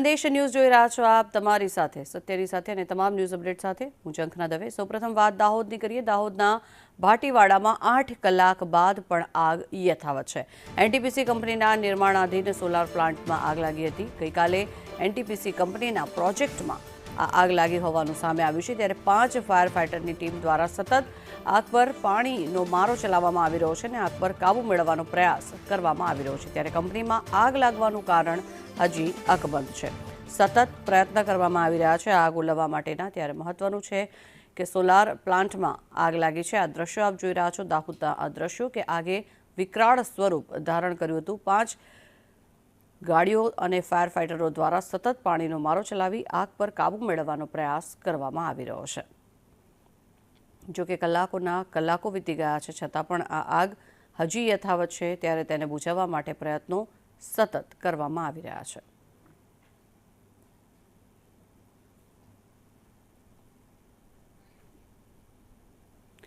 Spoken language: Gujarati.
સંદેશ ન્યૂઝ જોઈ રહ્યા છો આપ તમારી સાથે સત્યની સાથે અને તમામ ન્યૂઝ અપડેટ સાથે હું ઝંખના દવે। સૌપ્રથમ વાત દાહોદની કરીએ। દાહોદના ભાટીવાડામાં 8 કલાક બાદ પણ આગ યથાવત છે। એનટીપીસી કંપનીના નિર્માણાધીન સોલાર પ્લાન્ટમાં આગ લાગી હતી। ગઈકાલે એનટીપીસી કંપનીના પ્રોજેક્ટમાં આ આગ લાગી હોવાનું સામે આવ્યું છે, ત્યારે 5 ફાયર ફાઇટરની ટીમ દ્વારા સતત આગ પર પાણીનો મારો ચલાવવામાં આવી રહ્યો છે અને આગ પર કાબૂ મેળવવાનો પ્રયાસ કરવામાં આવી રહ્યો છે। ત્યારે કંપનીમાં આગ લાગવાનું કારણ હજી અકબંધ છે। સતત પ્રયત્ન કરવામાં આવી રહ્યા છે આગ ઓલવવા માટેના। ત્યારે મહત્વનું છે કે સોલાર પ્લાન્ટમાં આગ લાગી છે। આ દ્રશ્યો આપ જોઈ રહ્યા છો દાહોદના આ દ્રશ્યો કે આગે વિકરાળ સ્વરૂપ ધારણ કર્યું હતું। 5 ગાડીઓ અને ફાયર ફાઇટરો દ્વારા સતત પાણીનો મારો ચલાવી આગ પર કાબૂ મેળવવાનો પ્રયાસ કરવામાં આવી રહ્યો છે। જો કે કલાકોના કલાકો વીતી ગયા છે, છતાં પણ આ આગ હજી યથાવત છે। ત્યારે તેને બુઝાવવા માટે પ્રયત્નો સતત કરવામાં આવી રહ્યા છે।